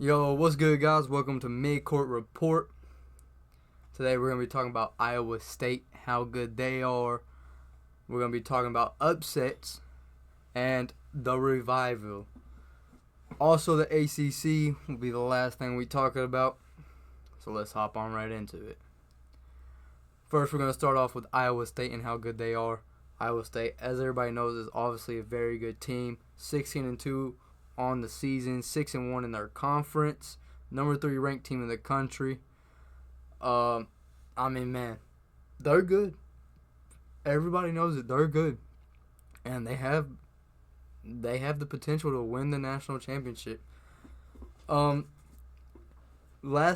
Yo, what's good, guys? Welcome to MidCourt Report. Today we're going to be talking about Iowa State, how good they are. We're going to be talking about upsets and the Revi'VILLE. Also, the ACC will be the last thing we talking about. So let's hop on right into it. First, we're going to start off with Iowa State and how good they are. Iowa State, as everybody knows, is obviously a very good team. 16-2 on the season, 6-1 in their conference, number 3 ranked team in the country. Man, they're good. Everybody knows it. They're good, and they have the potential to win the national championship. Last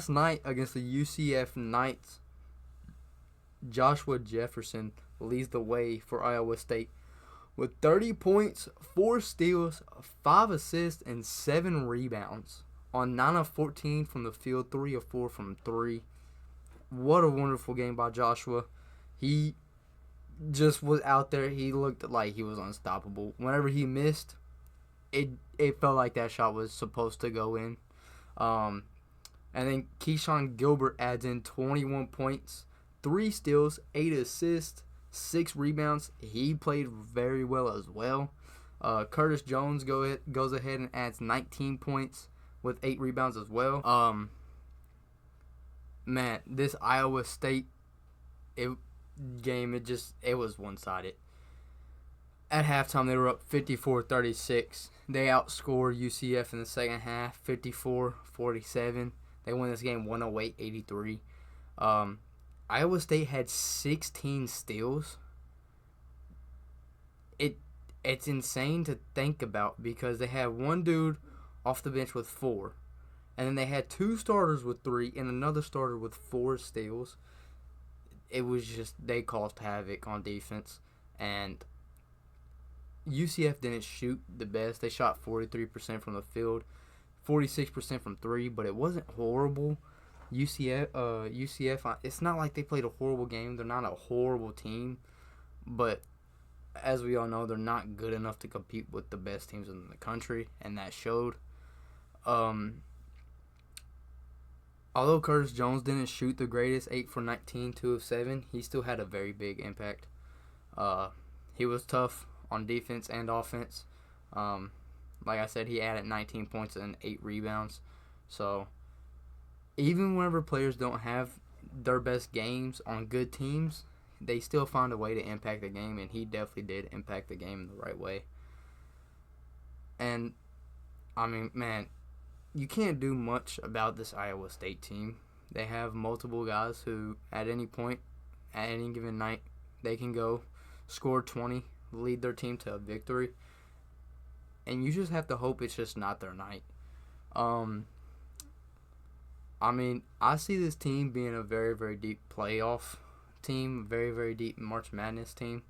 night against the UCF Knights, Joshua Jefferson leads the way for Iowa State with 30 points, 4 steals, 5 assists, and 7 rebounds on 9 of 14 from the field, 3 of 4 from 3. What a wonderful game by Joshua. He just was out there. He looked like he was unstoppable. Whenever he missed, it felt like that shot was supposed to go in. And then Keyshawn Gilbert adds in 21 points, 3 steals, 8 assists, 6 rebounds. He played very well as well. Curtis Jones goes ahead and adds 19 points with 8 rebounds as well. This Iowa State game, it was one-sided. At halftime, they were up 54-36. They outscored UCF in the second half, 54-47. They won this game 108-83. Iowa State had 16 steals. It's insane to think about because they had one dude off the bench with 4. And then they had 2 starters with 3 and another starter with 4 steals. It was just, they caused havoc on defense. And UCF didn't shoot the best. They shot 43% from the field, 46% from 3, but it wasn't horrible. UCF, it's not like they played a horrible game. They're not a horrible team. But as we all know, they're not good enough to compete with the best teams in the country, and that showed. Although Curtis Jones didn't shoot the greatest, 8 for 19, 2 of 7, he still had a very big impact. He was tough on defense and offense. Like I said, he added 19 points and 8 rebounds. So even whenever players don't have their best games on good teams, they still find a way to impact the game, and he definitely did impact the game in the right way. And, you can't do much about this Iowa State team. They have multiple guys who, at any point, at any given night, they can go score 20, lead their team to a victory. And you just have to hope it's just not their night. I see this team being a very, very deep playoff team, very, very deep March Madness team.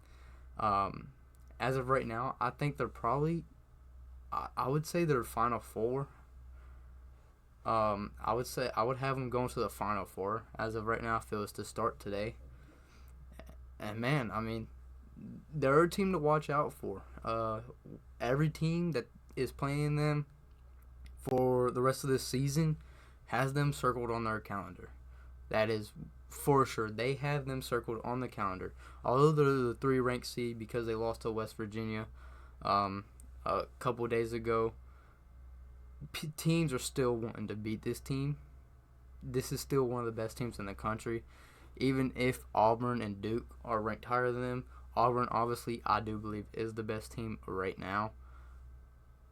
As of right now, I think they're probably, I would say they're Final Four. I would have them going to the Final Four as of right now if it was to start today. And they're a team to watch out for. Every team that is playing them for the rest of this season has them circled on their calendar. That is for sure. They have them circled on the calendar. Although they're the 3 ranked seed because they lost to West Virginia a couple days ago, teams are still wanting to beat this team. This is still one of the best teams in the country. Even if Auburn and Duke are ranked higher than them, Auburn, obviously, I do believe, is the best team right now.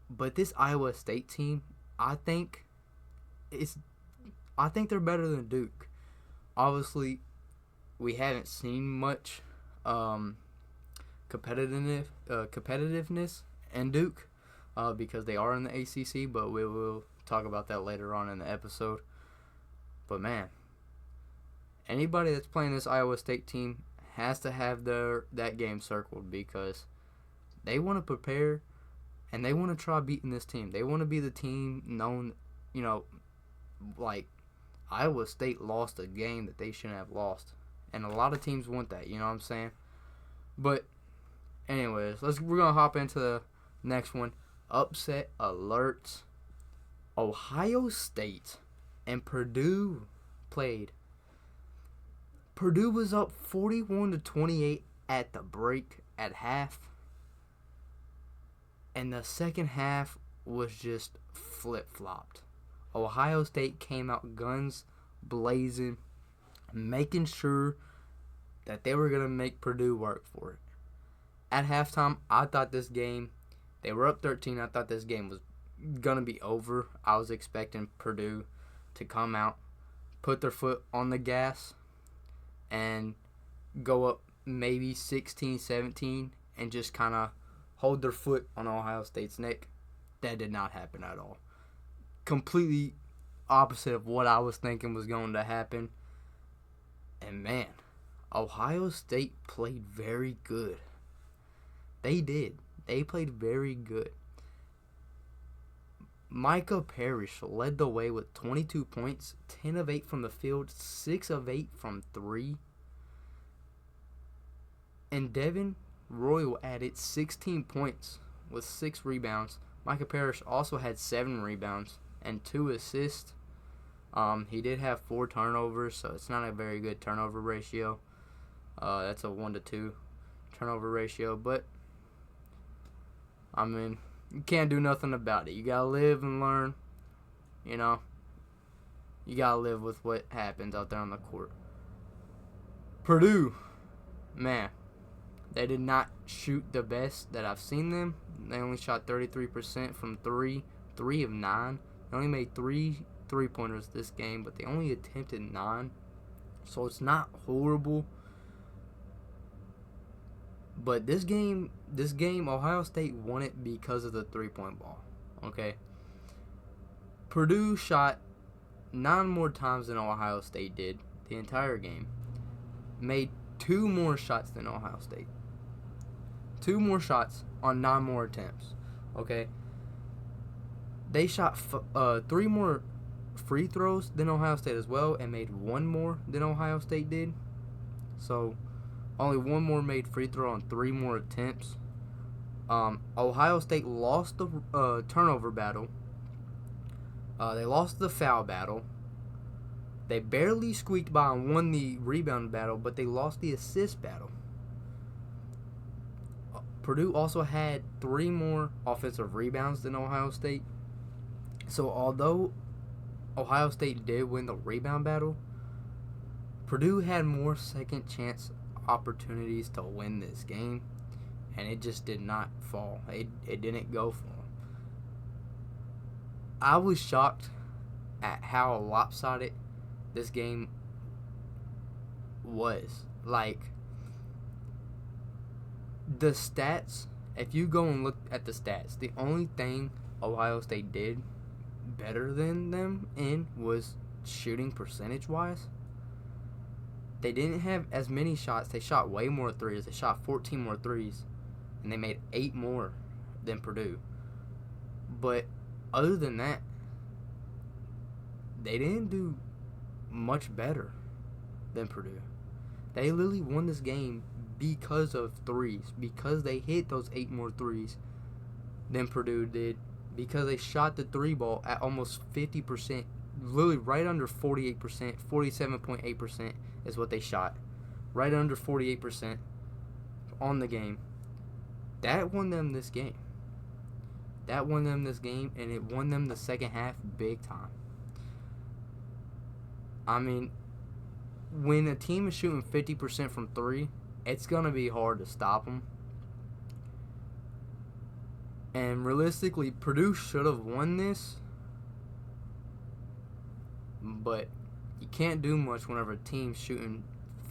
But this Iowa State team, I think they're better than Duke. Obviously, we haven't seen much competitiveness in Duke because they are in the ACC, but we will talk about that later on in the episode. But man, anybody that's playing this Iowa State team has to have that game circled because they want to prepare and they want to try beating this team. They want to be the team known, like Iowa State lost a game that they shouldn't have lost. And a lot of teams want that, you know what I'm saying? But anyways, we're going to hop into the next one. Upset alerts. Ohio State and Purdue played. Purdue was up 41-28 at the break at half. And the second half was just flip-flopped. Ohio State came out guns blazing, making sure that they were going to make Purdue work for it. At halftime, I thought this game, they were up 13. I thought this game was going to be over. I was expecting Purdue to come out, put their foot on the gas, and go up maybe 16-17 and just kind of hold their foot on Ohio State's neck. That did not happen at all. Completely opposite of what I was thinking was going to happen. And man, Ohio State played very good. They did. They played very good. Micah Parrish led the way with 22 points, 10 of 8 from the field, 6 of 8 from 3. And Devin Royal added 16 points with 6 rebounds. Micah Parrish also had 7 rebounds and 2 assists. He did have 4 turnovers, so it's not a very good turnover ratio. That's a 1-2 turnover ratio, but I mean, you can't do nothing about it. You gotta live and learn. You know, you gotta live with what happens out there on the court. Purdue, man, they did not shoot the best that I've seen them. They only shot 33% from 3 of 9. They only made 3 3-pointers this game, but they only attempted 9. So it's not horrible. But this game, Ohio State won it because of the 3-point ball. Okay? Purdue shot 9 more times than Ohio State did the entire game. Made 2 more shots than Ohio State. 2 more shots on 9 more attempts. Okay? They shot 3 more free throws than Ohio State as well and made 1 more than Ohio State did. So, only 1 more made free throw on 3 more attempts. Ohio State lost the turnover battle. They lost the foul battle. They barely squeaked by and won the rebound battle, but they lost the assist battle. Purdue also had 3 more offensive rebounds than Ohio State. So although Ohio State did win the rebound battle, Purdue had more second chance opportunities to win this game, and it just did not fall. It didn't go for them. I was shocked at how lopsided this game was. Like, the stats, if you go and look at the stats, the only thing Ohio State did better than them in was shooting percentage-wise. They didn't have as many shots. They shot way more threes. They shot 14 more threes, and they made 8 more than Purdue. But other than that, they didn't do much better than Purdue. They literally won this game because of threes, because they hit those 8 more threes than Purdue did, because they shot the 3 ball at almost 50%, literally right under 48%, 47.8% is what they shot. Right under 48% on the game. That won them this game. And it won them the second half big time. I mean, when a team is shooting 50% from 3, it's going to be hard to stop them. And realistically, Purdue should have won this. But you can't do much whenever a team's shooting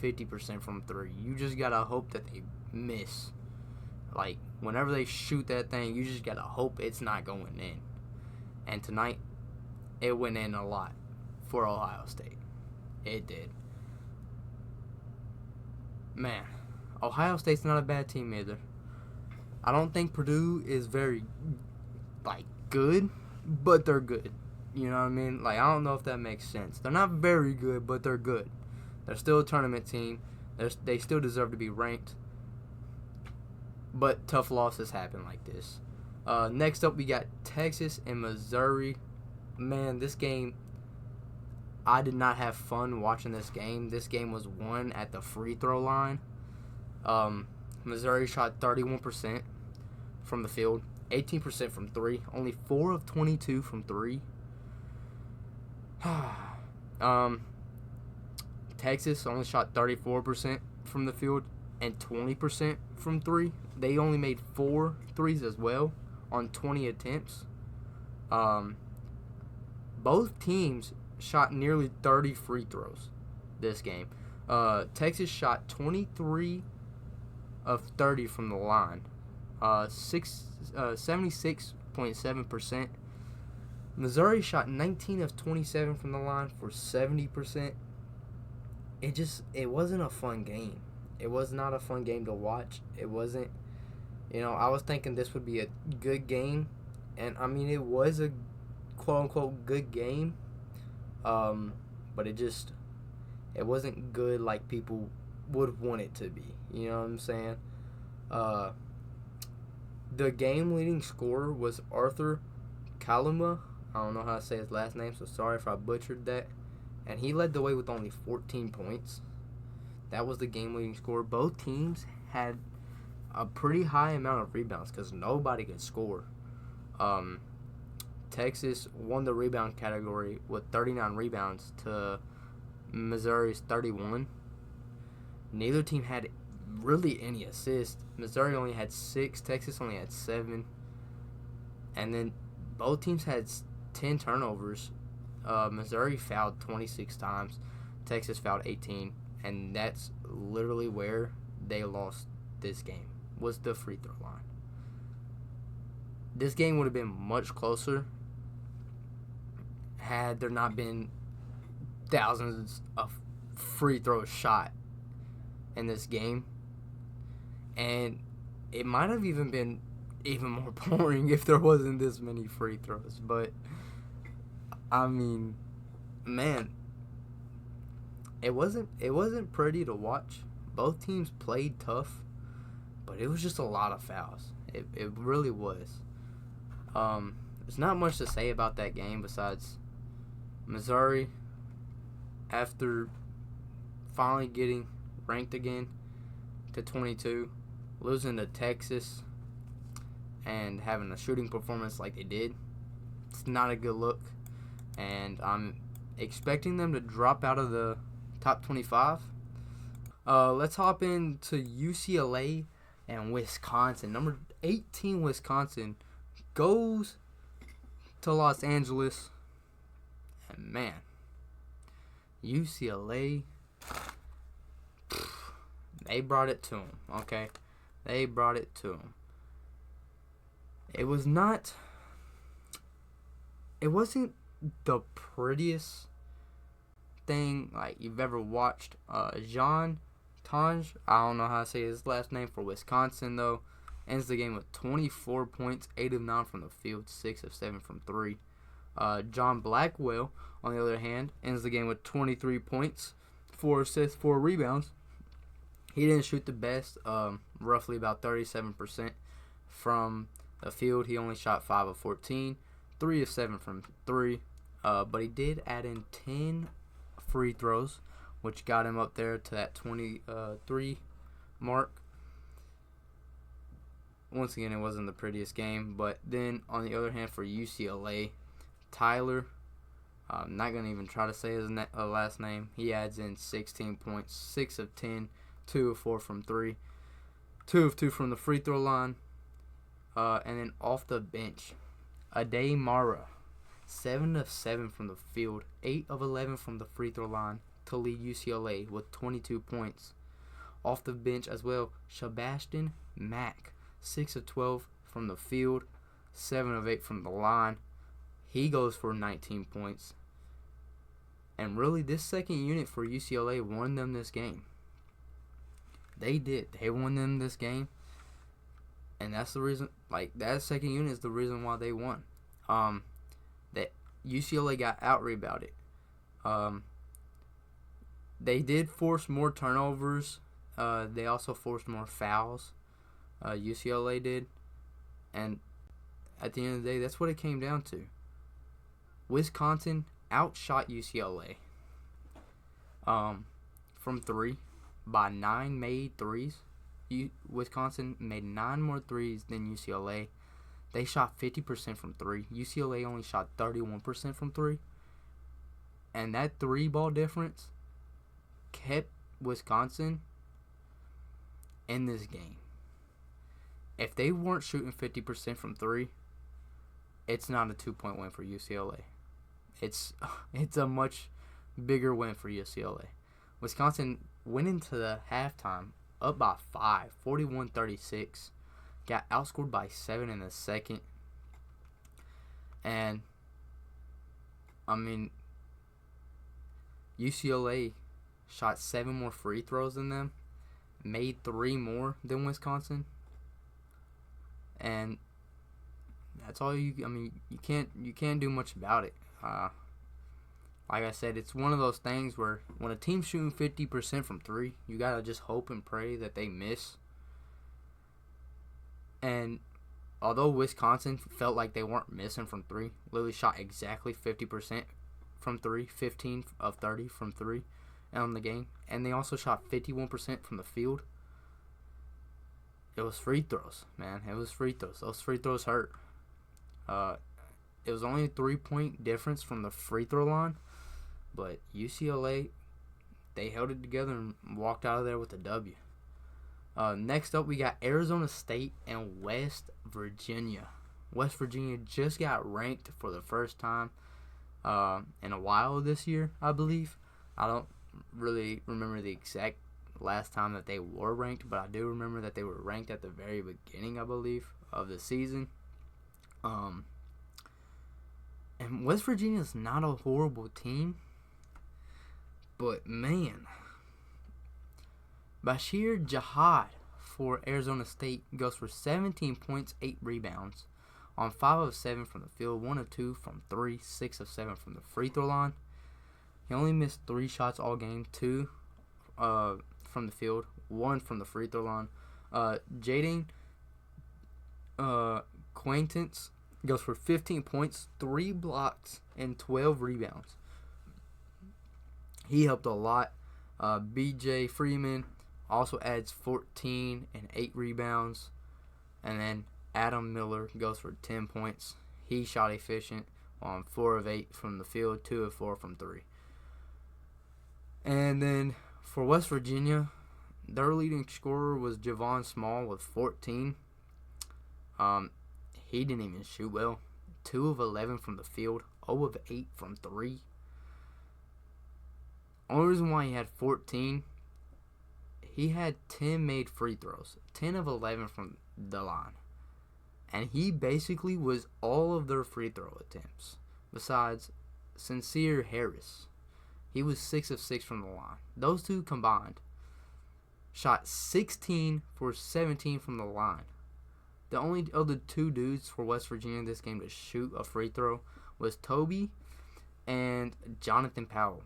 50% from 3. You just got to hope that they miss. Like, whenever they shoot that thing, you just got to hope it's not going in. And tonight, it went in a lot for Ohio State. It did. Man, Ohio State's not a bad team either. I don't think Purdue is very, good, but they're good. You know what I mean? I don't know if that makes sense. They're not very good, but they're good. They're still a tournament team. They still deserve to be ranked. But tough losses happen like this. Next up, we got Texas and Missouri. man, this game, I did not have fun watching this game. This game was won at the free throw line. Missouri shot 31% from the field, 18% from three, only 4 of 22 from three. Texas only shot 34% from the field and 20% from three. They only made 4 threes as well on 20 attempts. Both teams shot nearly 30 free throws this game. Texas shot 23 of 30 from the line, 76.7%. Missouri shot 19 of 27 from the line for 70%. It wasn't a fun game. It was not a fun game to watch. It wasn't, I was thinking this would be a good game, and I mean it was a quote-unquote good game, but it wasn't good like people would want it to be. You know what I'm saying? The game-leading scorer was Arthur Kaluma. I don't know how to say his last name, so sorry if I butchered that. And he led the way with only 14 points. That was the game-leading scorer. Both teams had a pretty high amount of rebounds because nobody could score. Texas won the rebound category with 39 rebounds to Missouri's 31. Neither team had really any assists. Missouri only had 6. Texas only had 7. And then both teams had 10 turnovers. Missouri fouled 26 times. Texas fouled 18. And that's literally where they lost this game, was the free throw line. This game would have been much closer had there not been thousands of free throws shot in this game. And it might have even been even more boring if there wasn't this many free throws. But, I mean, man, it wasn't pretty to watch. Both teams played tough, but it was just a lot of fouls. It really was. There's not much to say about that game besides Missouri, after finally getting ranked again to 22, losing to Texas and having a shooting performance like they did, it's not a good look. And I'm expecting them to drop out of the top 25. Let's hop into UCLA and Wisconsin. Number 18 Wisconsin goes to Los Angeles. And man, UCLA, they brought it to them, okay? They brought it to them. It wasn't the prettiest thing like you've ever watched. Jean Tange, I don't know how to say his last name, for Wisconsin though, ends the game with 24 points, 8 of 9 from the field, 6 of 7 from 3. John Blackwell, on the other hand, ends the game with 23 points, 4 assists, 4 rebounds. He didn't shoot the best, roughly about 37% from the field. He only shot 5 of 14, 3 of 7 from 3. But he did add in 10 free throws, which got him up there to that 23 mark. Once again, it wasn't the prettiest game. But then, on the other hand, for UCLA, Tyler, I'm not going to even try to say his last name. He adds in 16 points, 6 of 10, 2 of 4 from 3, 2 of 2 from the free throw line. And then off the bench, Ade Mara, 7 of 7 from the field, 8 of 11 from the free throw line to lead UCLA with 22 points. Off the bench as well, Sebastian Mack, 6 of 12 from the field, 7 of 8 from the line. He goes for 19 points. And really, this second unit for UCLA won them this game. They did. They won them this game. And that's the reason, that second unit is the reason why they won. That UCLA got out-rebounded. They did force more turnovers. They also forced more fouls. UCLA did. And at the end of the day, that's what it came down to. Wisconsin outshot UCLA from 3 by 9 made threes. Wisconsin made 9 more threes than UCLA. They shot 50% from 3. UCLA only shot 31% from 3. And that 3-ball difference kept Wisconsin in this game. If they weren't shooting 50% from 3, it's not a 2-point win for UCLA. It's a much bigger win for UCLA. Wisconsin went into the halftime up by 5, 41-36. Got outscored by 7 in the second. And, I mean, UCLA shot 7 more free throws than them, made 3 more than Wisconsin. And that's all you can't do much about it. Like I said, it's one of those things where when a team's shooting 50% from 3, you got to just hope and pray that they miss. And although Wisconsin felt like they weren't missing from 3, literally shot exactly 50% from 3, 15 of 30 from 3 on the game. And they also shot 51% from the field. It was free throws, man. It was free throws. Those free throws hurt. It was only a 3-point difference from the free throw line. But UCLA, they held it together and walked out of there with a W. Next up, we got Arizona State and West Virginia. West Virginia just got ranked for the first time in a while this year, I believe. I don't really remember the exact last time that they were ranked, but I do remember that they were ranked at the very beginning, I believe, of the season. And West Virginia is not a horrible team, but man, Bashir Jihad for Arizona State goes for 17 points, 8 rebounds, on 5 of 7 from the field, 1 of 2 from 3, 6 of 7 from the free throw line. He only missed 3 shots all game, 2 from the field, 1 from the free throw line. Jaden Quaintance goes for 15 points, 3 blocks, and 12 rebounds. He helped a lot. B.J. Freeman also adds 14 and 8 rebounds. And then Adam Miller goes for 10 points. He shot efficient on 4 of 8 from the field, 2 of 4 from 3. And then for West Virginia, their leading scorer was Javon Small with 14. He didn't even shoot well. 2 of 11 from the field, 0 of 8 from 3. Only reason why he had 14, he had 10 made free throws, 10 of 11 from the line. And he basically was all of their free throw attempts, besides Sincere Harris. He was 6 of 6 from the line. Those two combined shot 16 for 17 from the line. The only other 2 dudes for West Virginia in this game to shoot a free throw was Toby and Jonathan Powell.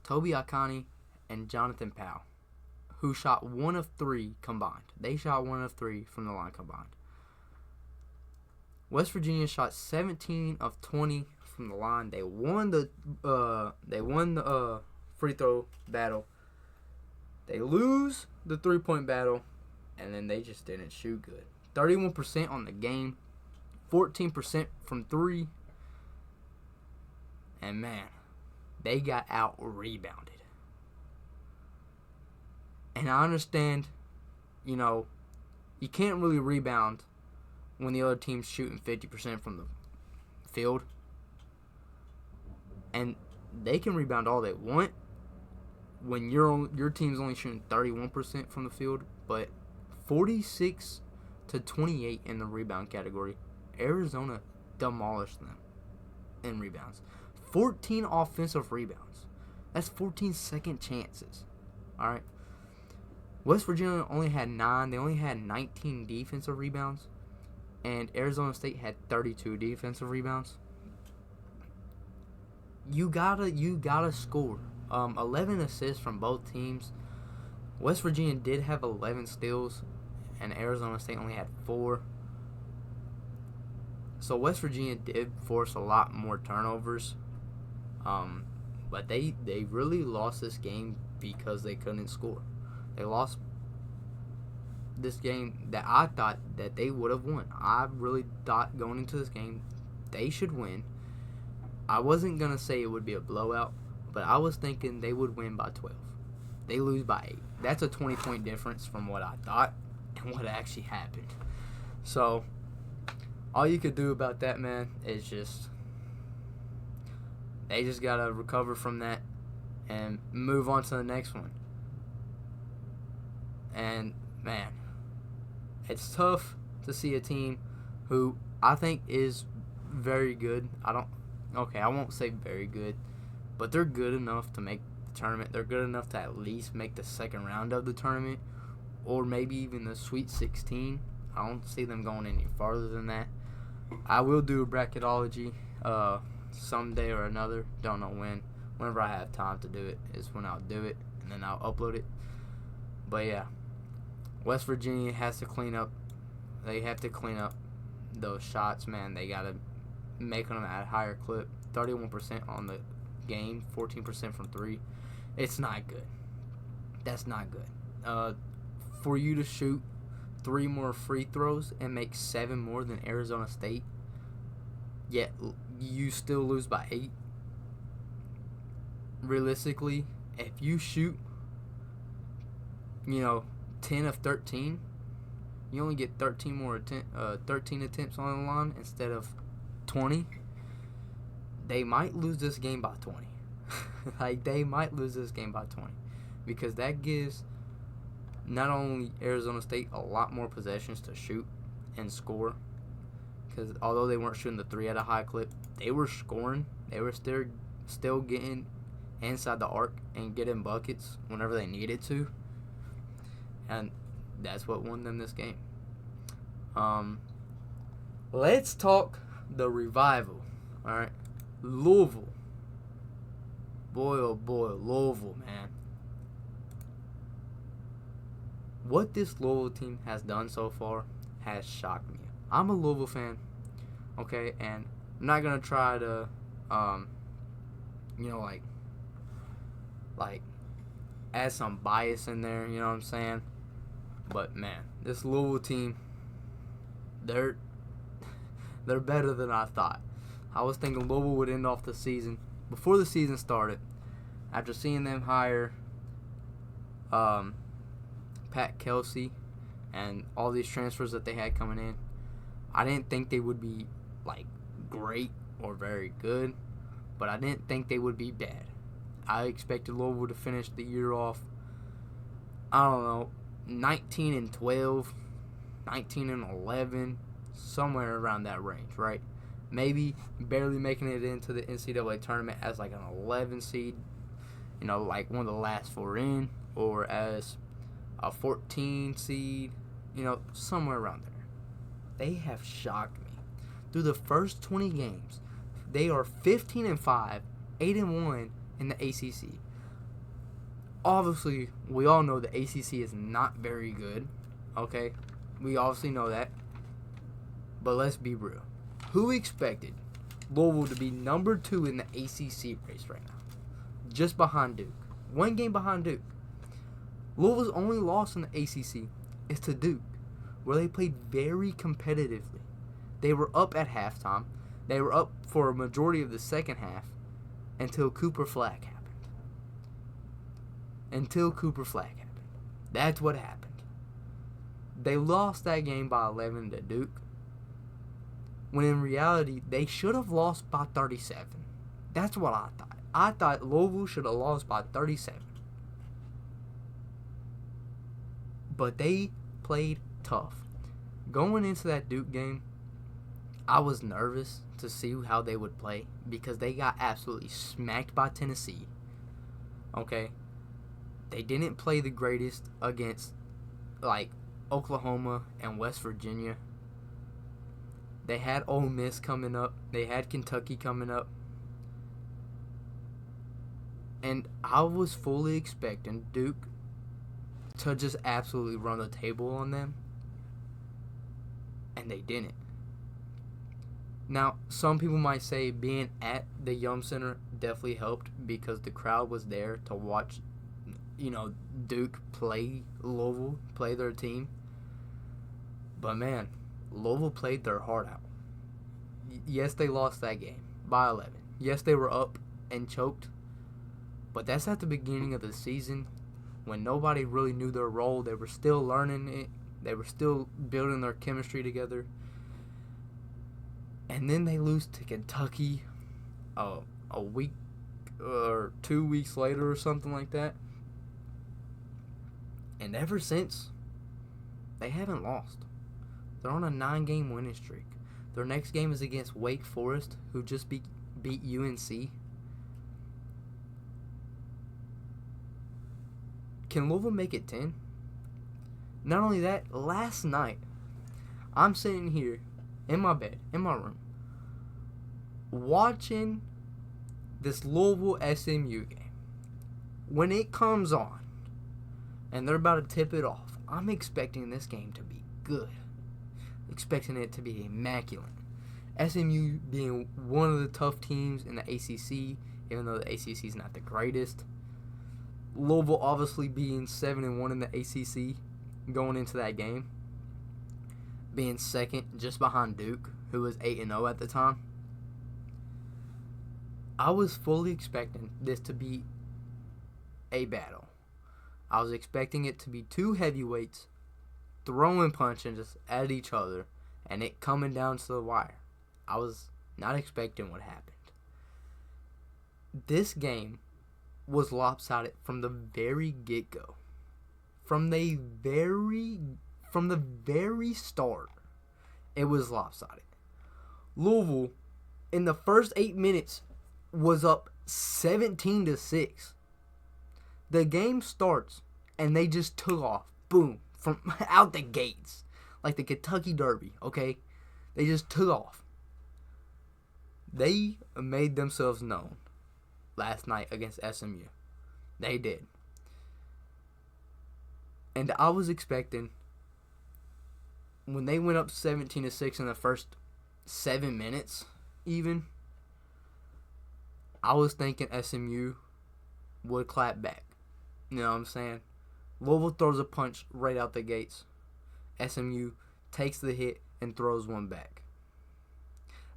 Toby Akani and Jonathan Powell, who shot 1 of 3 combined. They shot 1 of 3 from the line combined. West Virginia shot 17 of 20 from the line. They won the free throw battle. They lose the 3-point battle, and then they just didn't shoot good. 31% on the game, 14% from 3, and man, they got out-rebounded. And I understand, you can't really rebound when the other team's shooting 50% from the field. And they can rebound all they want when your team's only shooting 31% from the field, but 46-28 in the rebound category. Arizona demolished them in rebounds. 14 offensive rebounds. That's 14 second chances. All right. West Virginia only had 9. They only had 19 defensive rebounds, and Arizona State had 32 defensive rebounds. You gotta score. 11 assists from both teams. West Virginia did have 11 steals, and Arizona State only had 4. So West Virginia did force a lot more turnovers. But they really lost this game because they couldn't score. They lost this game that I thought that they would have won. I really thought going into this game they should win. I wasn't going to say it would be a blowout, but I was thinking they would win by 12. They lose by 8. That's a 20-point difference from what I thought and what actually happened. So, all you could do about that, man, is they just got to recover from that and move on to the next one. And, man, it's tough to see a team who I think is very good. I won't say very good, but they're good enough to make the tournament. They're good enough to at least make the second round of the tournament or maybe even the Sweet 16. I don't see them going any farther than that. I will do a bracketology someday or another. Don't know when. Whenever I have time to do it is when I'll do it, and then I'll upload it. But yeah, West Virginia has to clean up. They have to clean up those shots, man. They got to make them at a higher clip. 31% on the game, 14% from 3. It's not good. That's not good. For you to shoot 3 more free throws and make 7 more than Arizona State, yet you still lose by 8. Realistically, if you shoot, 10 of 13, you only get 13 attempts on the line instead of 20. They might lose this game by 20. They might lose this game by 20 because that gives not only Arizona State a lot more possessions to shoot and score, because although they weren't shooting the 3 at a high clip, they were scoring. They were still getting inside the arc and getting buckets whenever they needed to, and that's what won them this game. Let's talk the Revival. All right, Louisville. Boy, oh boy, Louisville, man. What this Louisville team has done so far has shocked me. I'm a Louisville fan, okay, and I'm not gonna try to, add some bias in there. You know what I'm saying? But man, this Louisville team, they're better than I thought. I was thinking Louisville would end off the season before the season started. After seeing them hire Pat Kelsey and all these transfers that they had coming in, I didn't think they would be great or very good, but I didn't think they would be bad. I expected Louisville to finish the year off, 19-12, 19-11, somewhere around that range, right? Maybe barely making it into the NCAA tournament as an 11 seed, one of the last 4 in, or as a 14 seed, somewhere around there. They have shocked me. Through the first 20 games, they are 15-5, 8-1 in the ACC. Obviously, we all know the ACC is not very good, okay? We obviously know that. But let's be real. Who expected Louisville to be number 2 in the ACC race right now? Just behind Duke. 1 game behind Duke. Louisville's only loss in the ACC is to Duke, where they played very competitively. They were up at halftime. They were up for a majority of the second half until Cooper Flag happened. That's what happened. They lost that game by 11 to Duke, when in reality, they should have lost by 37. That's what I thought. I thought Louisville should have lost by 37. But they played tough. Going into that Duke game, I was nervous to see how they would play because they got absolutely smacked by Tennessee. Okay? They didn't play the greatest against, Oklahoma and West Virginia. They had Ole Miss coming up. They had Kentucky coming up. And I was fully expecting Duke to just absolutely run the table on them. And they didn't. Now, some people might say being at the Yum Center definitely helped because the crowd was there to watch, Duke play Louisville, play their team. But man, Louisville played their heart out. Yes, they lost that game by 11. Yes, they were up and choked. But that's at the beginning of the season when nobody really knew their role. They were still learning it. They were still building their chemistry together. And then they lose to Kentucky a week or 2 weeks later or something like that. And ever since, they haven't lost. They're on a 9-game winning streak. Their next game is against Wake Forest, who just beat UNC. Can Louisville make it 10? Not only that, last night, I'm sitting here in my bed, in my room, watching this Louisville SMU game. When it comes on, and they're about to tip it off, I'm expecting this game to be good. Expecting it to be immaculate. SMU being one of the tough teams in the ACC, even though the ACC is not the greatest. Louisville obviously being 7-1 in the ACC going into that game. Being second just behind Duke, who was 8-0 at the time. I was fully expecting this to be a battle. I was expecting it to be two heavyweights throwing punches at each other and it coming down to the wire. I was not expecting what happened. This game was lopsided from the very get-go. From the very start, it was lopsided. Louisville, in the first 8 minutes, was up 17-6. The game starts, and they just took off. Boom. From out the gates. Like the Kentucky Derby, okay? They just took off. They made themselves known last night against SMU. They did. And I was expecting, when they went up 17-6 in the first 7 minutes, even, I was thinking SMU would clap back. You know what I'm saying? Louisville throws a punch right out the gates. SMU takes the hit and throws one back.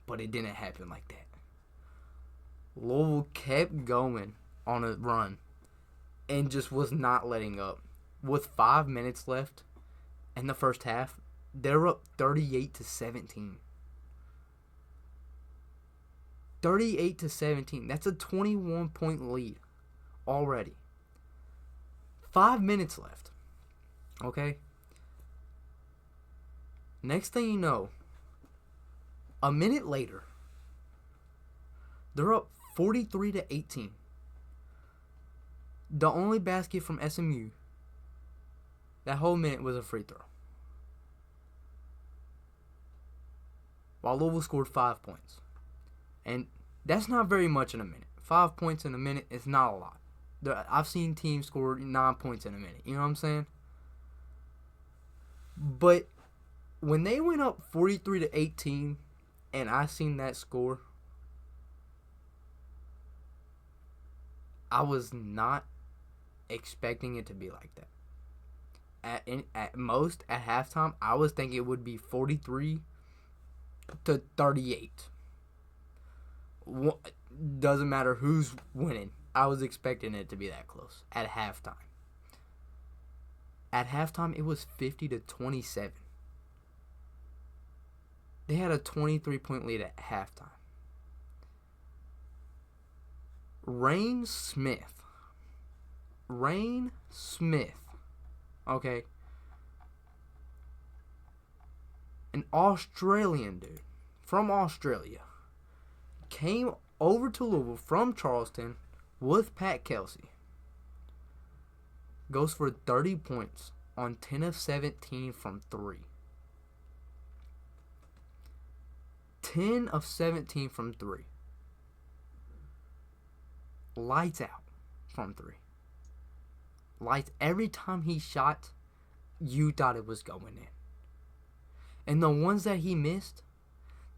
But it didn't happen like that. Louisville kept going on a run and just was not letting up. With 5 minutes left in the first half, they're up 38-17. 38-17. That's a 21-point lead already. 5 minutes left. Okay? Next thing you know, a minute later, they're up 43-18. The only basket from SMU that whole minute was a free throw. While Louisville scored 5 points. And that's not very much in a minute. 5 points in a minute is not a lot. I've seen teams score 9 points in a minute. You know what I'm saying? But when they went up 43-18 and I seen that score, I was not expecting it to be like that. At most, at halftime, I was thinking it would be 43-38. Doesn't matter who's winning. I was expecting it to be that close at halftime. At halftime, it was 50-27. They had a 23-point lead at halftime. Rain Smith. Okay. An Australian dude from Australia came over to Louisville from Charleston with Pat Kelsey. Goes for 30 points on 10 of 17 from 3. 10 of 17 from 3. Lights out from 3. Lights. Every time he shot, you thought it was going in. And the ones that he missed,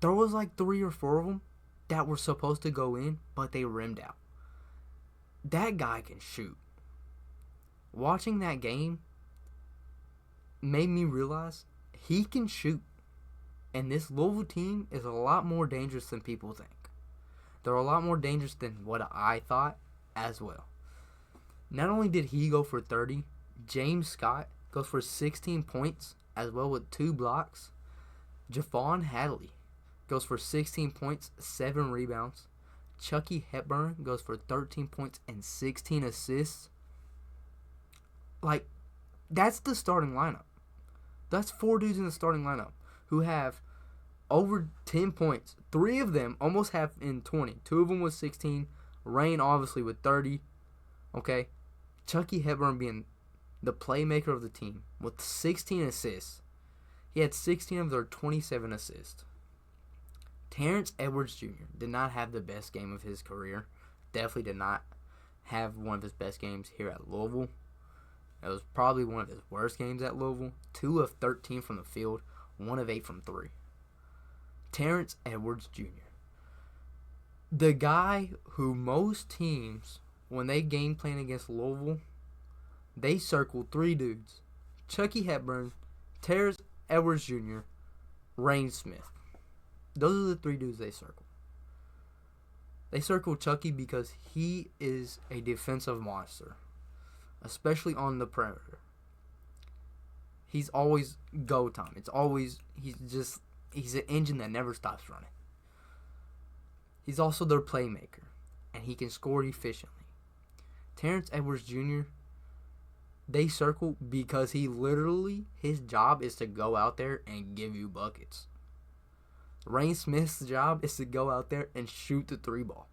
There was like 3 or 4 of them that were supposed to go in, but they rimmed out. That guy can shoot. Watching that game made me realize he can shoot. And this Louisville team is a lot more dangerous than people think. They're a lot more dangerous than what I thought as well. Not only did he go for 30, James Scott goes for 16 points as well with 2 blocks. Javon Hadley goes for 16 points, 7 rebounds. Chucky Hepburn goes for 13 points and 16 assists. Like, that's the starting lineup. That's 4 dudes in the starting lineup who have over 10 points. 3 of them almost have in 20. 2 of them with 16. Rain, obviously, with 30. Okay? Chucky Hepburn being the playmaker of the team with 16 assists. He had 16 of their 27 assists. Terrence Edwards Jr. did not have the best game of his career. Definitely did not have one of his best games here at Louisville. It was probably one of his worst games at Louisville. 2 of 13 from the field. 1 of 8 from 3. Terrence Edwards Jr. The guy who most teams, when they game plan against Louisville, they circle 3 dudes. Chucky Hepburn, Terrence Edwards Jr., Rain Smith. Those are the 3 dudes they circle. They circle Chucky because he is a defensive monster, especially on the perimeter. He's always go time. He's an engine that never stops running. He's also their playmaker, and he can score efficiently. Terrence Edwards Jr., they circle because his job is to go out there and give you buckets. Rain Smith's job is to go out there and shoot the 3 ball.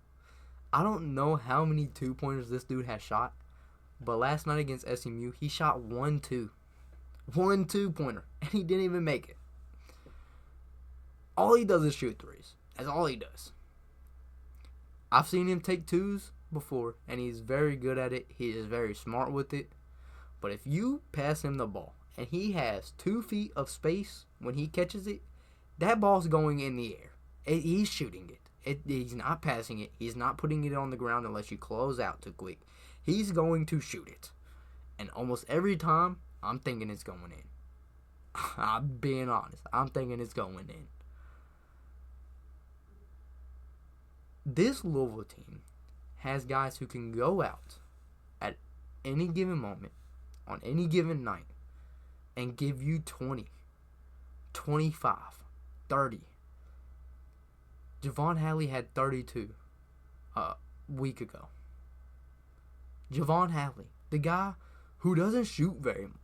I don't know how many 2-pointers this dude has shot, but last night against SMU, he shot 1-2. 1 2-pointer, and he didn't even make it. All he does is shoot 3s. That's all he does. I've seen him take 2s before, and he's very good at it. He is very smart with it. But if you pass him the ball, and he has 2 feet of space when he catches it, that ball's going in the air. He's shooting it. He's not passing it. He's not putting it on the ground unless you close out too quick. He's going to shoot it. And almost every time, I'm thinking it's going in. I'm being honest. I'm thinking it's going in. This Louisville team has guys who can go out at any given moment, on any given night, and give you 20, 25, 30. Javon Hadley had 32 a week ago. Javon Hadley, the guy who doesn't shoot very much.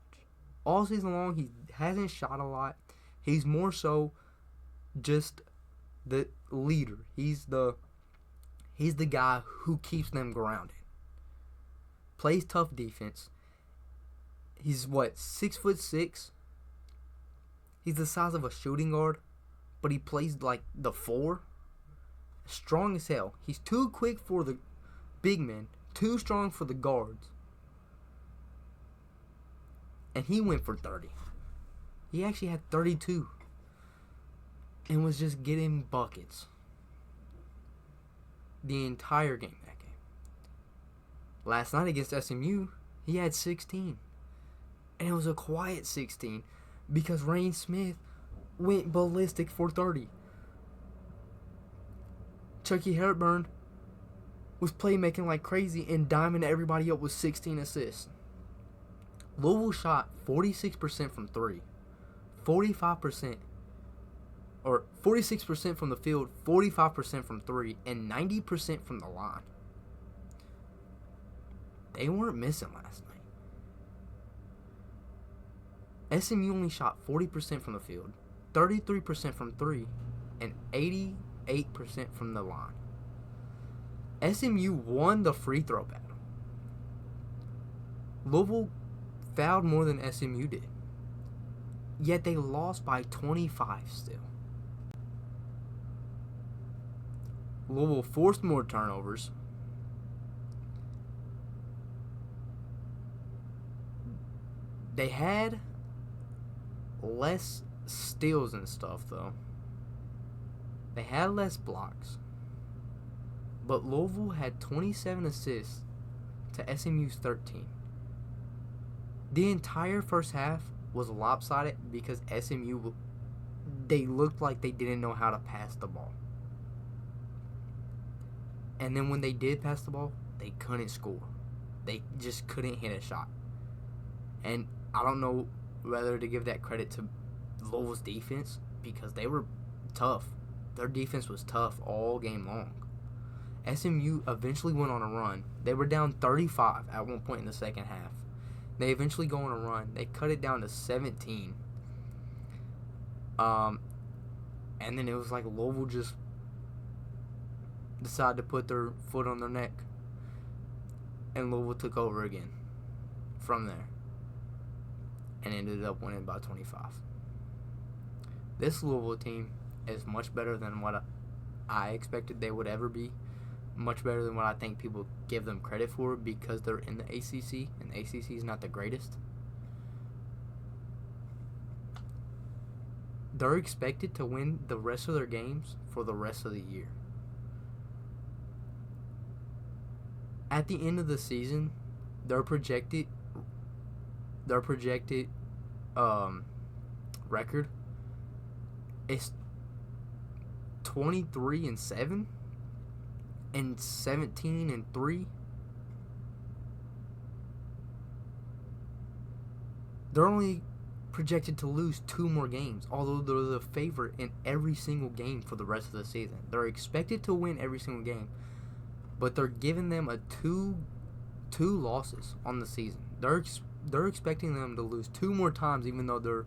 All season long, he hasn't shot a lot. He's more so just the leader. He's the guy who keeps them grounded. Plays tough defense. He's 6'6". He's the size of a shooting guard, but he plays like the 4. Strong as hell. He's too quick for the big men, too strong for the guards. And he went for 30. He actually had 32 and was just getting buckets the entire game that game. Last night against SMU, he had 16. And it was a quiet 16 because Rain Smith went ballistic for 30. Chucky Hepburn was playmaking like crazy and diming everybody up with 16 assists. Louisville shot 46% from 3, 45%, or 46% from the field, 45% from 3, and 90% from the line. They weren't missing last night. SMU only shot 40% from the field, 33% from 3, and 88% from the line. SMU won the free throw battle. Louisville fouled more than SMU did. Yet they lost by 25 still. Louisville forced more turnovers. They had less steals and stuff, though. They had less blocks. But Louisville had 27 assists to SMU's 13. The entire first half was lopsided because SMU, they looked like they didn't know how to pass the ball. And then when they did pass the ball, they couldn't score. They just couldn't hit a shot. And I don't know whether to give that credit to Louisville's defense because they were tough. Their defense was tough all game long. SMU eventually went on a run. They were down 35 at one point in the second half. They eventually go on a run. They cut it down to 17. And then it was like Louisville just decided to put their foot on their neck. And Louisville took over again from there. And ended up winning by 25. This Louisville team is much better than what I expected they would ever be. Much better than what I think people give them credit for because they're in the ACC, and the ACC is not the greatest. They're expected to win the rest of their games for the rest of the year. At the end of the season, their projected record is 23-7 and 17-3. They're only projected to lose 2 more games, although they're the favorite in every single game for the rest of the season. They're expected to win every single game, but they're giving them a two losses on the season. They're expecting them to lose 2 more times, even though they're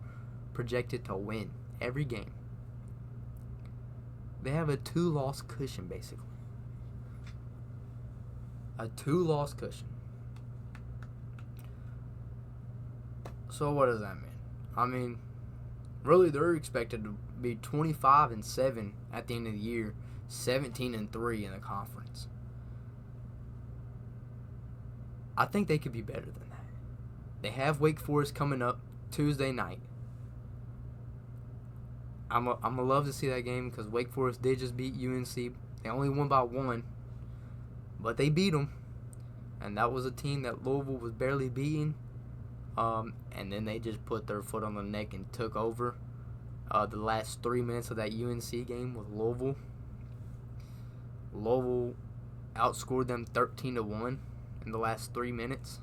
projected to win every game. They have a 2-loss cushion, basically. A 2-loss cushion. So what does that mean? I mean, really, they're expected to be 25-7 at the end of the year, 17-3 in the conference. I think they could be better than that. They have Wake Forest coming up Tuesday night. I'm gonna love to see that game because Wake Forest did just beat UNC. They only won by 1, but they beat them, and that was a team that Louisville was barely beating. And then they just put their foot on the neck and took over the last 3 minutes of that UNC game with Louisville. Louisville outscored them 13-1 in the last 3 minutes,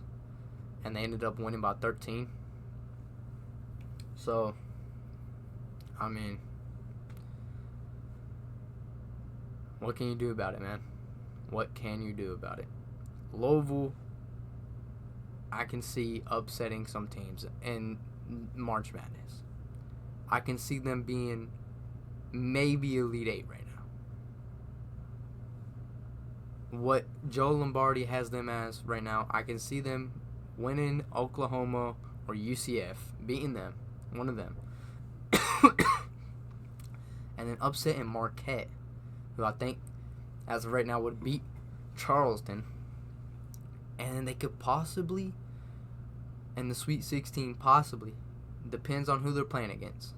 and they ended up winning by 13. So, I mean, what can you do about it, man? What can you do about it? Louisville, I can see upsetting some teams in March Madness. I can see them being maybe Elite 8 right now. What Joe Lombardi has them as right now, I can see them winning Oklahoma or UCF, beating them, one of them. And then upsetting Marquette, who I think, as of right now, would beat Charleston. And then they could possibly, in the Sweet 16, possibly, depends on who they're playing against.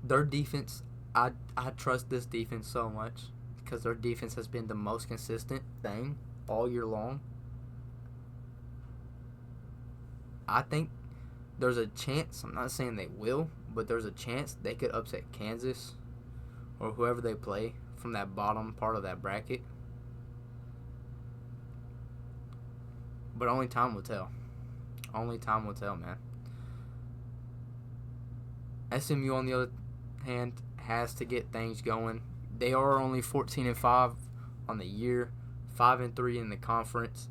Their defense, I trust this defense so much because their defense has been the most consistent thing all year long. I think there's a chance, I'm not saying they will, but there's a chance they could upset Kansas or whoever they play from that bottom part of that bracket. But only time will tell. Only time will tell, man. SMU, on the other hand, has to get things going. They are only 14-5 on the year, 5-3 in the conference.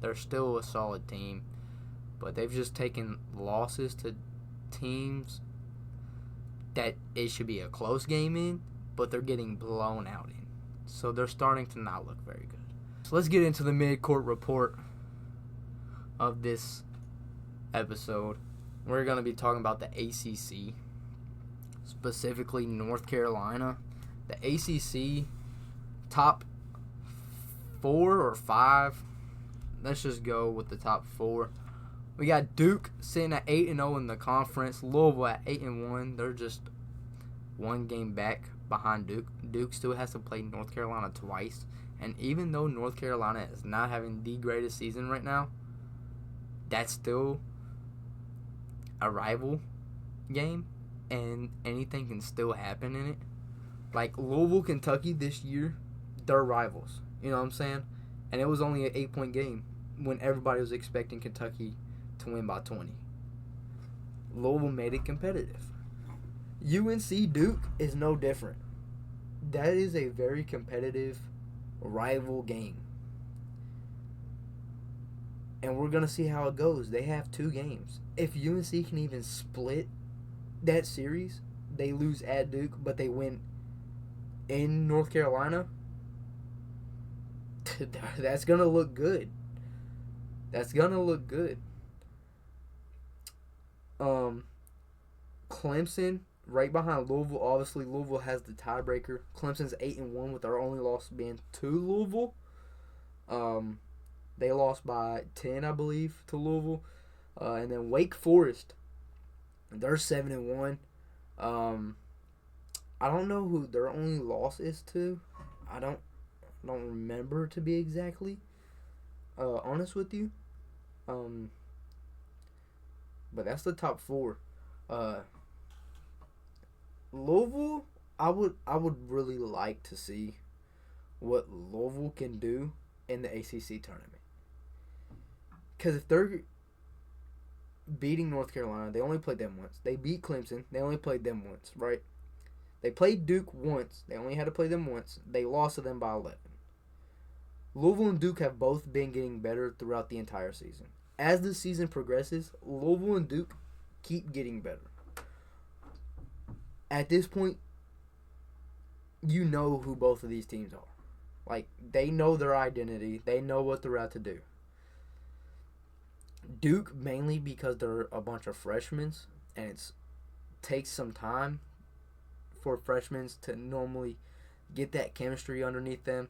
They're still a solid team, but they've just taken losses to teams that it should be a close game in, but they're getting blown out in. So they're starting to not look very good. So let's get into the MidCourt Report of this episode. We're going to be talking about the ACC, specifically North Carolina. The ACC top 4 or 5. Let's just go with the top 4. We got Duke sitting at 8-0 in the conference. Louisville at 8-1. They're just one game back behind Duke. Duke still has to play North Carolina twice. And even though North Carolina is not having the greatest season right now, that's still a rival game, and anything can still happen in it. Like Louisville, Kentucky this year, they're rivals. You know what I'm saying? And it was only an 8-point game when everybody was expecting Kentucky to win by 20. Louisville made it competitive. UNC Duke is no different. That is a very competitive rival game. And we're going to see how it goes. They have 2 games. If UNC can even split that series, they lose at Duke, but they win in North Carolina, that's going to look good. That's going to look good. Clemson, right behind Louisville. Obviously, Louisville has the tiebreaker. Clemson's 8-1 with their only loss being to Louisville. They lost by 10, I believe, to Louisville. And then Wake Forest, they're 7-1. I don't know who their only loss is to. I don't remember, to be exactly honest with you. But that's the top 4. Louisville, I would really like to see what Louisville can do in the ACC tournament. Because if they're beating North Carolina, they only played them once. They beat Clemson, they only played them once, right? They played Duke once. They only had to play them once. They lost to them by 11. Louisville and Duke have both been getting better throughout the entire season. As the season progresses, Louisville and Duke keep getting better. At this point, you know who both of these teams are. Like, they know their identity. They know what they're out to do. Duke, mainly because they're a bunch of freshmen, and it takes some time for freshmen to normally get that chemistry underneath them,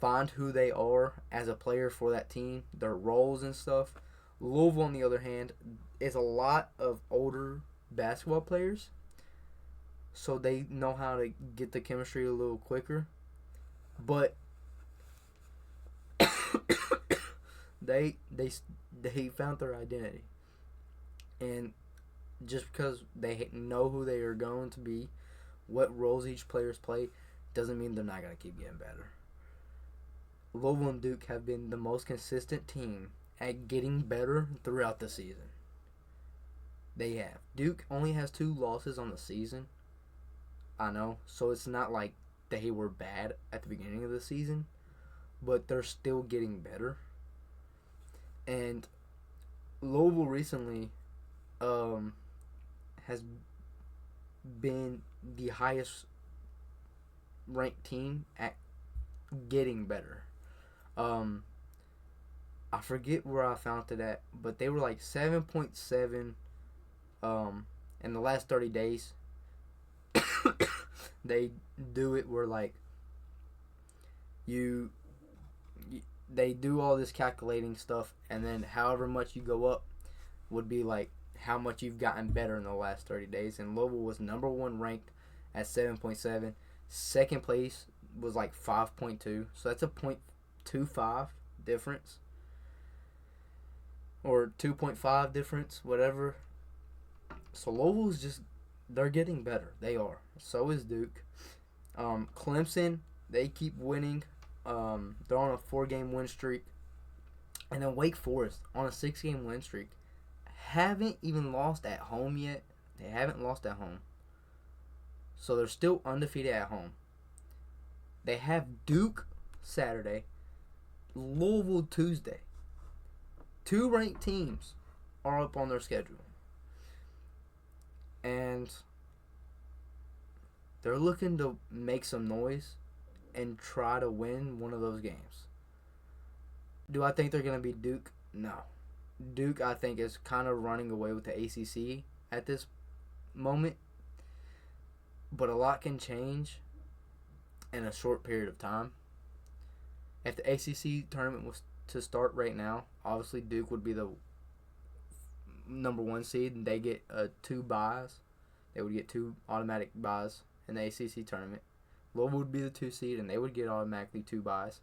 find who they are as a player for that team, their roles and stuff. Louisville, on the other hand, is a lot of older basketball players, so they know how to get the chemistry a little quicker. But they found their identity. And just because they know who they are going to be, what roles each players play, doesn't mean they're not going to keep getting better. Louisville and Duke have been the most consistent team at getting better throughout the season. They have. Duke only has 2 losses on the season. I know. So it's not like they were bad at the beginning of the season, but they're still getting better. And Louisville recently has been the highest ranked team at getting better. I forget where I found it at, but they were like 7.7 in the last 30 days. They do it where like they do all this calculating stuff, and then however much you go up would be like how much you've gotten better in the last 30 days. And Louisville was number 1 ranked at 7.7. Second place was like 5.2. So that's a 0.25 difference. Or 2.5 difference, whatever. So Louisville's just, they're getting better. They are. So is Duke. Clemson, they keep winning. They're on a 4-game win streak. And then Wake Forest on a 6-game win streak. Haven't even lost at home yet. They haven't lost at home. So they're still undefeated at home. They have Duke Saturday, Louisville Tuesday. 2 ranked teams are up on their schedule. And they're looking to make some noise and try to win one of those games. Do I think they're going to beat Duke? No. Duke, I think, is kind of running away with the ACC at this moment. But a lot can change in a short period of time. If the ACC tournament was to start right now, obviously Duke would be the number 1 seed, and they get 2 buys. They would get 2 automatic buys in the ACC tournament. Louisville would be the 2 seed, and they would get automatically 2 buys.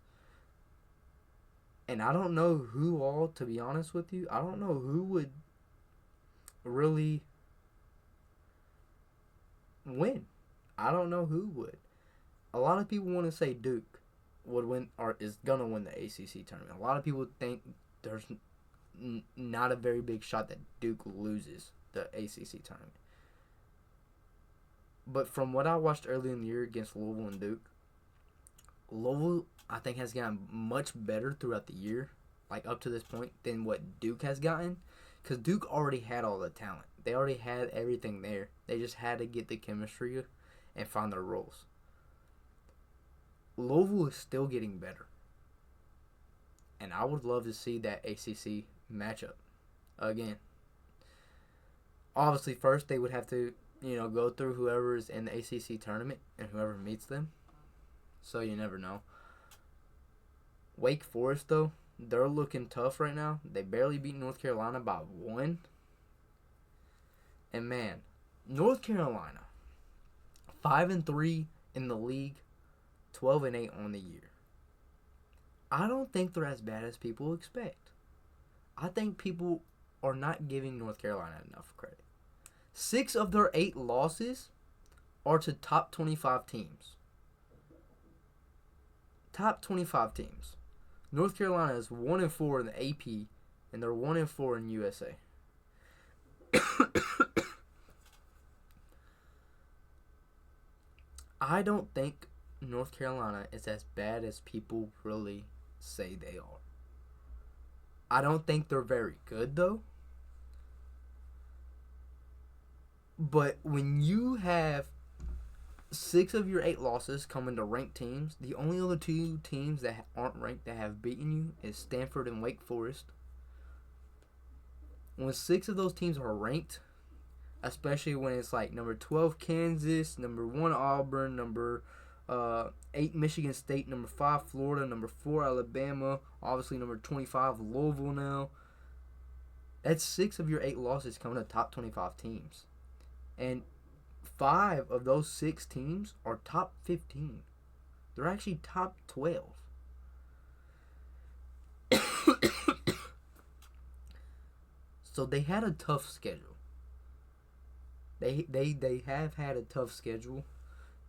And I don't know who all, to be honest with you, I don't know who would really win. I don't know who would. A lot of people want to say Duke would win or is going to win the ACC tournament. A lot of people think there's not a very big shot that Duke loses the ACC tournament. But from what I watched early in the year against Louisville and Duke, Louisville, I think, has gotten much better throughout the year, like up to this point, than what Duke has gotten. Because Duke already had all the talent. They already had everything there. They just had to get the chemistry and find their roles. Louisville is still getting better. And I would love to see that ACC matchup again. Obviously, first they would have to, go through whoever is in the ACC tournament and whoever meets them. So you never know. Wake Forest, though, they're looking tough right now. They barely beat North Carolina by 1. And man, North Carolina, 5-3 in the league, 12-8 on the year. I don't think they're as bad as people expect. I think people are not giving North Carolina enough credit. 6 of their 8 losses are to top 25 teams. Top 25 teams. North Carolina is 1-4 in the AP, and they're 1-4 in USA. I don't think North Carolina is as bad as people really say they are. I don't think they're very good, though. But when you have 6 of your 8 losses coming to ranked teams, the only other 2 teams that aren't ranked that have beaten you is Stanford and Wake Forest. When 6 of those teams are ranked, especially when it's like number 12 Kansas, number 1 Auburn, number 8 Michigan State, number 5 Florida, number 4 Alabama, obviously number 25 Louisville now. That's 6 of your 8 losses coming to top 25 teams. And 5 of those 6 teams are top 15. They're actually top 12. So they had a tough schedule. They have had a tough schedule.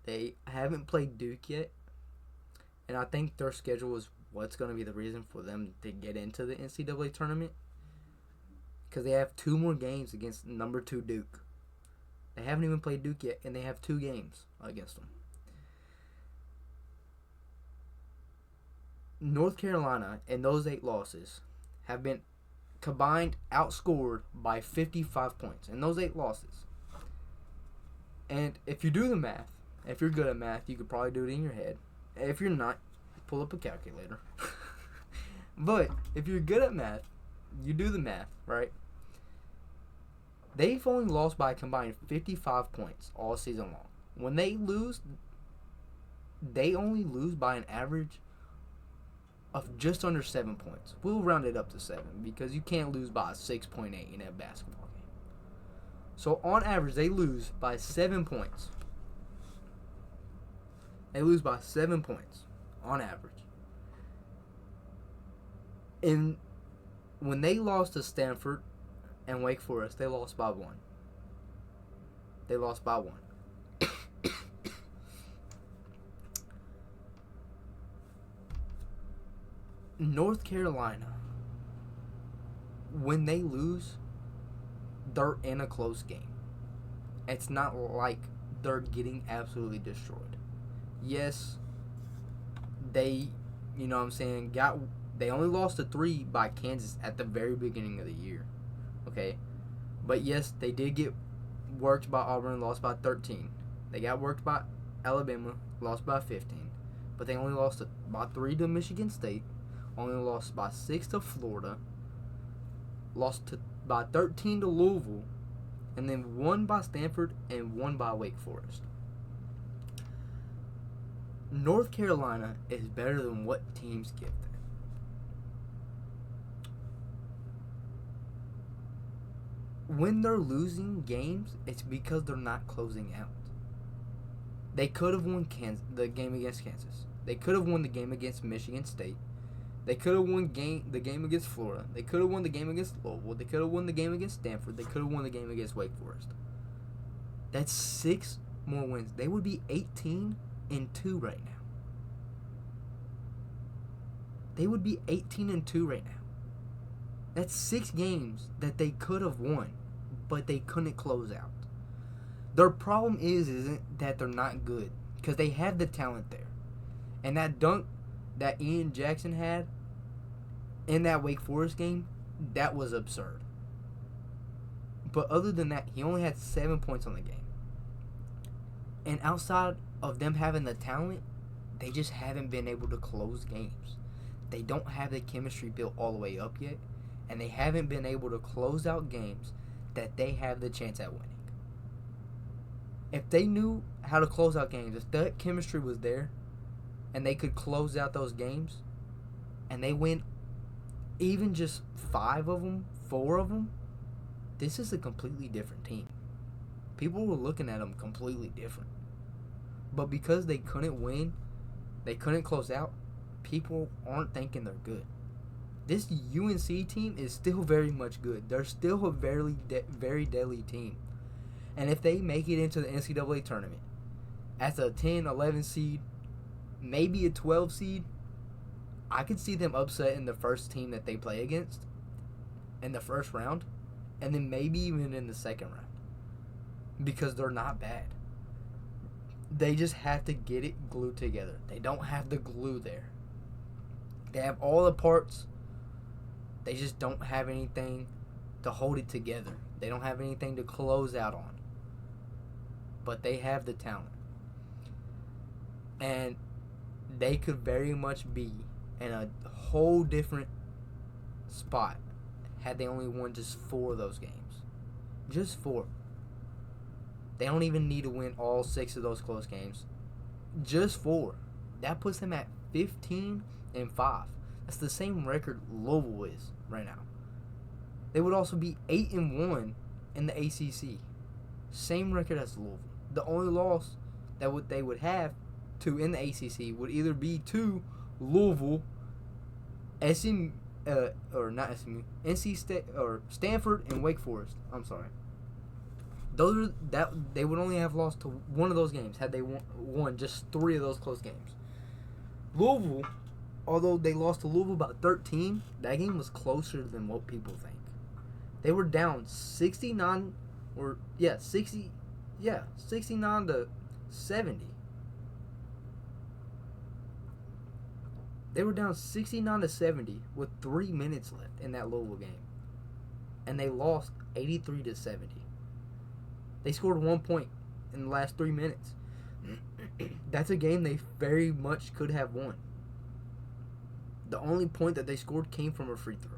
They haven't played Duke yet. And I think their schedule is what's going to be the reason for them to get into the NCAA tournament. Because they have 2 more games against number 2 Duke. They haven't even played Duke yet, and they have 2 games against them. North Carolina, in those 8 losses, have been combined outscored by 55 points in those 8 losses. And if you do the math, if you're good at math, you could probably do it in your head. If you're not, pull up a calculator. But if you're good at math, you do the math, right? They've only lost by a combined 55 points all season long. When they lose, they only lose by an average of just under 7 points. We'll round it up to 7 because you can't lose by 6.8 in a basketball game. So on average, they lose by 7 points. They lose by 7 points on average. And when they lost to Stanford and Wake Forest, they lost by 1. They lost by 1. North Carolina, when they lose, they're in a close game. It's not like they're getting absolutely destroyed. Yes, they, they only lost to 3 by Kansas at the very beginning of the year. Okay? But yes, they did get worked by Auburn, lost by 13. They got worked by Alabama, lost by 15. But they only lost by 3 to Michigan State, only lost by 6 to Florida, lost by 13 to Louisville, and then won by Stanford and won by Wake Forest. North Carolina is better than what teams give them. when they're losing games, it's because they're not closing out. They could have won the game against Kansas. They could have won the game against Michigan State. They could have won the game against Florida. They could have won the game against Louisville. They could have won the game against Stanford. They could have won the game against Wake Forest. That's 6 more wins. They would be 18-2 right now. They would be 18-2 right now. That's 6 games that they could have won, but they couldn't close out. Their problem isn't that they're not good, because they have the talent there. And that dunk that Ian Jackson had in that Wake Forest game, that was absurd. But other than that, he only had 7 points on the game. And outside of them having the talent, they just haven't been able to close games. They don't have the chemistry built all the way up yet, and they haven't been able to close out games that they have the chance at winning. If they knew how to close out games, if that chemistry was there, and they could close out those games, and they win even just 5 of them, 4 of them, this is a completely different team. People were looking at them completely different. But because they couldn't win, they couldn't close out, people aren't thinking they're good. This UNC team is still very much good. They're still a very deadly team. And if they make it into the NCAA tournament as a 10, 11 seed, maybe a 12 seed, I could see them upsetting the first team that they play against in the first round, and then maybe even in the second round, because they're not bad. They just have to get it glued together. They don't have the glue there. They have all the parts. They just don't have anything to hold it together. They don't have anything to close out on. But they have the talent. And they could very much be in a whole different spot had they only won just 4 of those games. Just 4. They don't even need to win all 6 of those close games. Just 4. That puts them at 15-5. That's the same record Louisville is right now. They would also be 8-1 in the ACC. Same record as Louisville. The only loss that they would have to in the ACC would either be to Louisville, NC State, or Stanford and Wake Forest. I'm sorry. They would only have lost to one of those games had they won just 3 of those close games. Louisville, although they lost to Louisville about 13, that game was closer than what people think. They were down 69 to 70. They were down 69 to 70 with 3 minutes left in that Louisville game, and they lost 83 to 70. They scored 1 point in the last 3 minutes. That's a game they very much could have won. The only point that they scored came from a free throw.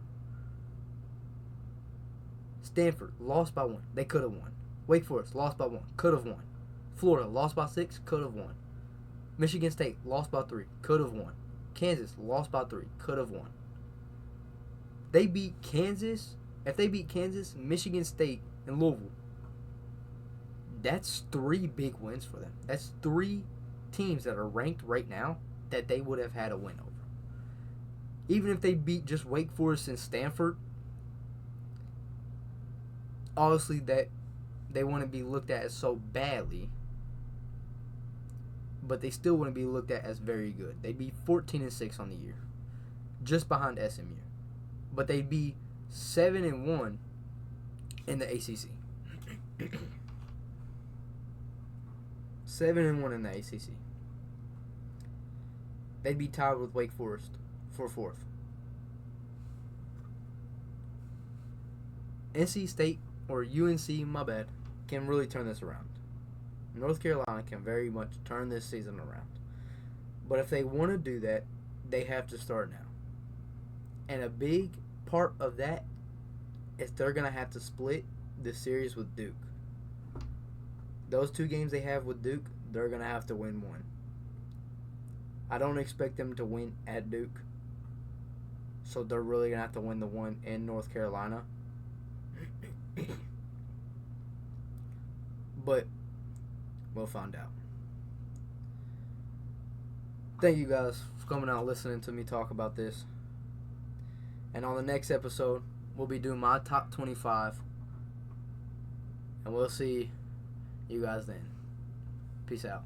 Stanford lost by 1. They could have won. Wake Forest lost by 1. Could have won. Florida lost by 6. Could have won. Michigan State lost by 3. Could have won. Kansas lost by 3. Could have won. They beat Kansas. If they beat Kansas, Michigan State, and Louisville, that's 3 big wins for them. That's 3 teams that are ranked right now that they would have had a win over. Even if they beat just Wake Forest and Stanford, obviously that they wouldn't be looked at as so badly, but they still wouldn't be looked at as very good. They'd be 14-6 on the year, just behind SMU. But they'd be 7-1 in the ACC. 7-1 in the ACC. They'd be tied with Wake Forest for 4th. NC State, or UNC, my bad, can really turn this around. North Carolina can very much turn this season around. But if they want to do that, they have to start now. And a big part of that is they're going to have to split the series with Duke. Those 2 games they have with Duke, they're going to have to win 1. I don't expect them to win at Duke. So they're really going to have to win the one in North Carolina. but we'll find out. Thank you guys for coming out and listening to me talk about this. And on the next episode, we'll be doing my top 25. And we'll see you guys then. Peace out.